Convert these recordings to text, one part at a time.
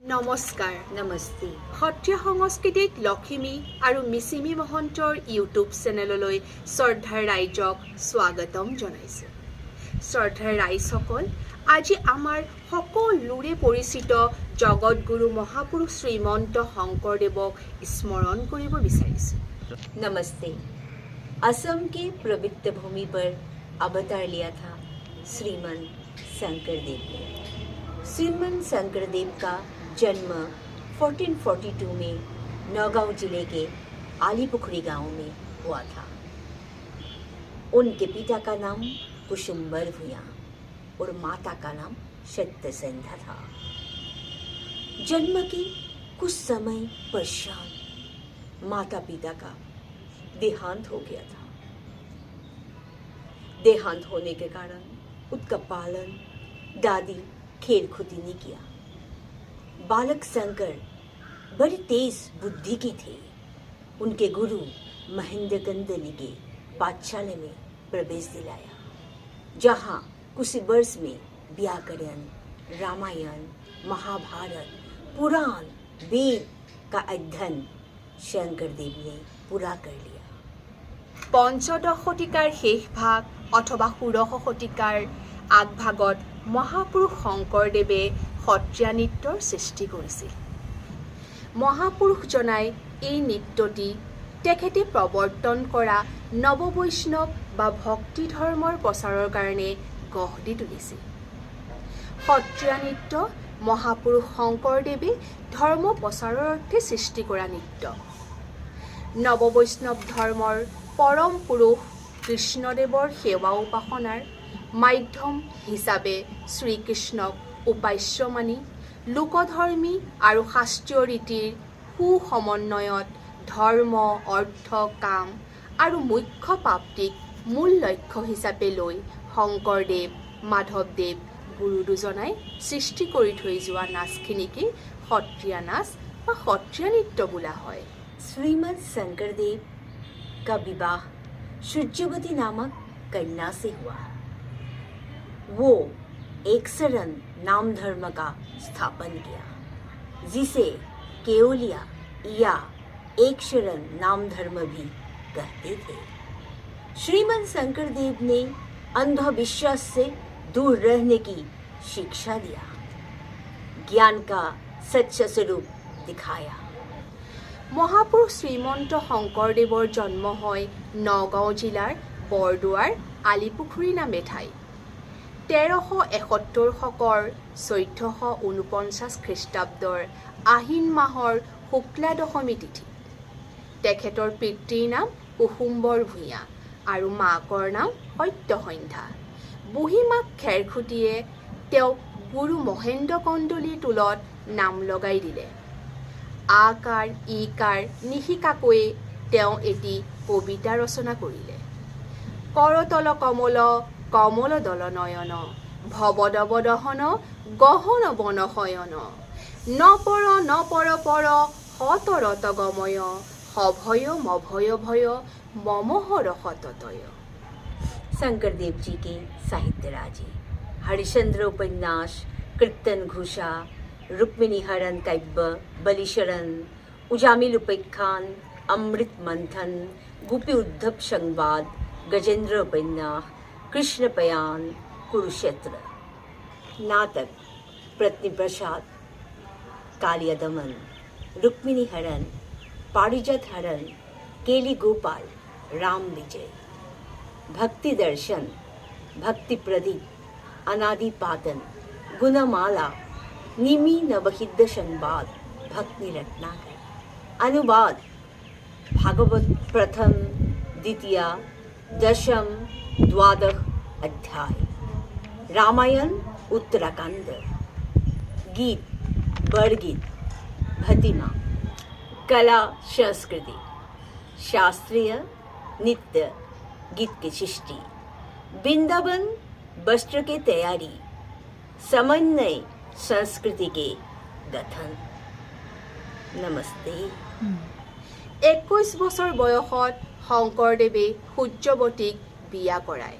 নমস্কাৰ। নমস্তে। সত্ৰীয়া সংস্কৃতিত লখিমী আৰু মিচিমি মহন্তৰ ইউটিউব চেনেললৈ শ্ৰদ্ধাৰ ৰাইজক স্বাগতম জনাইছোঁ। শ্ৰদ্ধাৰ ৰাইজসকল, আজি আমাৰ সকলোৰে পৰিচিত জগতগুৰু মহাপুৰুষ শ্ৰীমন্ত শংকৰদেৱক স্মৰণ কৰিব বিচাৰিছোঁ। नमस्ते। असम के पवित्र भूमि पर अवतार लिया था श्रीमन शंकरदेव ने। श्रीमन शंकरदेव का जन्म 1442 में नौगांव जिले के आलीपुखरी गांव में हुआ था। उनके पिता का नाम कुसुम्बर भूया और माता का नाम सत्यसेंधा था। जन्म के कुछ समय पश्चात माता पिता का देहांत हो गया था। देहांत होने के कारण उसका पालन दादी खेलखुदी ने किया। बालक शंकर बड़ी तेज बुद्धि के थे। उनके गुरु महेंद्र गंदनी के पाठशाला में प्रवेश दिलाया, जहाँ कुछ वर्ष में व्याकरण, रामायण, महाभारत, पुराण, वेद का अध्ययन शंकरदेव ने पूरा कर लिया। পঞ্চদশ শতিকাৰ শেষ ভাগ অথবা ষোড়শ শতিকাৰ আগভাগত মহাপুৰুষ শংকৰদেৱে সত্ৰীয়া নৃত্যৰ সৃষ্টি কৰিছিল। মহাপুৰুষজনাই এই নৃত্যটি তেখেতে প্ৰৱৰ্তন কৰা নৱবৈষ্ণৱ বা ভক্তি ধৰ্মৰ প্ৰচাৰৰ কাৰণে গঢ় দি তুলিছিল। সত্ৰীয়া নৃত্য মহাপুৰুষ শংকৰদেৱে ধৰ্ম প্ৰচাৰৰ অৰ্থে সৃষ্টি কৰা নৃত্য। নৱবৈষ্ণৱ ধৰ্মৰ পৰম পুৰুষ কৃষ্ণদেৱৰ সেৱা উপাসনাৰ মাধ্যম হিচাপে শ্ৰীকৃষ্ণক উপাস্য মানি লোকধৰ্মী আৰু শাস্ত্ৰীয় ৰীতিৰ সুসমন্বয়ত ধৰ্ম, অৰ্থ, কাম আৰু মুখ্য প্ৰাপ্তিক মূল লক্ষ্য হিচাপে লৈ শংকৰদেৱ, মাধৱদেৱ গুৰু দুজনাই সৃষ্টি কৰি থৈ যোৱা নাচখিনিকে সত্ৰীয়া নাচ বা সত্ৰীয়া নৃত্য বোলা হয়। श्रीमद शंकरदेव का विवाह सूर्यवती नामक कन्या से हुआ। वो एक शरण नाम धर्म का स्थापन किया, जिसे केवलिया या एक शरण नाम धर्म भी कहते थे। श्रीमद शंकरदेव ने अंधविश्वास से दूर रहने की शिक्षा दिया, ज्ञान का सच्चा स्वरूप दिखाया। মহাপুৰুষ শ্ৰীমন্ত শংকৰদেৱৰ জন্ম হয় নগাঁও জিলাৰ বৰদোৱাৰ আলিপুখুৰী নামে ঠাই। 1371 শকৰ 1449 খ্ৰীষ্টাব্দৰ আহিন মাহৰ শুক্লা দশমী তিথি। তেখেতৰ পিতৃৰ নাম কুসুম্বৰ ভূঞা আৰু মাকৰ নাম সত্যসন্ধ্যা। বুঢ়ী মাক খেৰখুটিয়ে তেওঁক গুৰু মহেন্দ্ৰ কন্দলীৰ টোলত নাম লগাই দিলে। আকাৰ ইকাৰ নিশিকাকৈয়ে তেওঁ এটি কবিতা ৰচনা কৰিলে। কৰতল কমল কমল দল নয়ন ভৱদৱ দহন গহন বন শয়ন নপৰ নপৰ পৰ সতৰত গময় সভয় মভয় ভয় মমহৰ সততয়। शंकरदेव जी के साहित्य राजे हरिश्चंद्र उपन्यास, कीर्तन घोषा, रुक्मिणी हरण काव्य, बलिशरण, उजामिल उपेख्यान, अमृत मंथन, गोपी उद्धव संवाद, गजेंद्र उपन्यास, कृष्ण पयान, कुरुक्षेत्र, नाटक पत्नी प्रसाद, कालिया दमन, रुक्मिणी हरण, पारिजात हरण, केली गोपाल, राम विजय, भक्ति दर्शन, भक्ति प्रदीप, अनादि पातन, गुणमाला, निमि नवहिद्द संवाद, भक्ति रत्नाकर, अनुवाद भागवत प्रथम, द्वितीय, दशम, द्वादश अध्याय, रामायण उत्तराखंड, गीत बरगीत, भतिमा, कला संस्कृति, शास्त्रीय नृत्य, गीत की सृष्टि, वृंदावन वस्त्र की तैयारी, समन्वय संस्कृति के गठन। नमस्ते। 21 বছৰ বয়সত শংকৰদেৱে সূৰ্যৱতীক বিয়া কৰায়।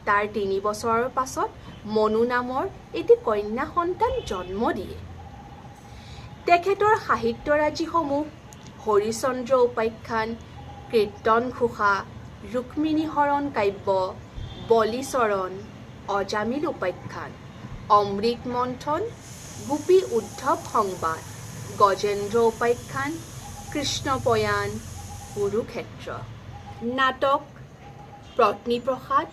তাৰ 3 বছৰৰ পাছত মনু নামৰ এটি কন্যা সন্তান জন্ম দিয়ে। তেখেতৰ সাহিত্যৰাজিসমূহ হৰিচন্দ্ৰ উপাখ্যান, কীৰ্তন ঘোষা, ৰুক্মিণী হৰণ কাব্য, বলিচৰণ, অজামিল উপাখ্যান, অমৃত মন্থন, গোপী উদ্ধৱ সংবাদ, গজেন্দ্ৰ উপাখ্যান, কৃষ্ণপয়ান, কুৰুক্ষেত্ৰ। নাটক পত্নীপ্ৰসাদ,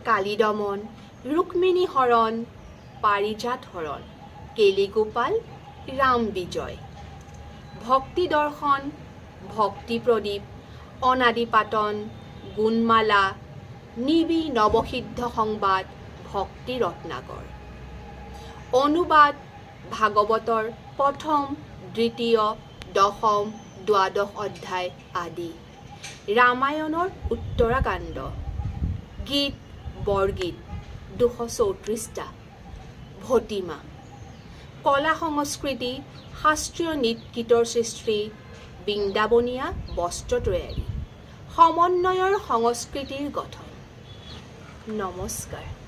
কালীদমন, ৰুক্মিণী হৰণ, পাৰিজাত হৰণ, কেলিগোপাল, ৰাম বিজয়। ভক্তি দৰ্শন, ভক্তি প্ৰদীপ, অনাদিপাতন, গুণমালা, নিবি নৱসিদ্ধ সংবাদ, ভক্তি ৰত্নাকৰ। অনুবাদ ভাগৱতৰ প্ৰথম, দ্বিতীয়, দশম, দ্বাদশ অধ্যায় আদি। ৰামায়ণৰ উত্তৰাকাণ্ড। গীত বৰগীত 234টা। ভটিমা। কলা সংস্কৃতি, শাস্ত্ৰীয় নৃত-গীতৰ সৃষ্টি, বৃন্দাবনীয়া বস্ত্ৰ তৈয়াৰী, সমন্বয়ৰ সংস্কৃতিৰ গঠন। নমস্কাৰ।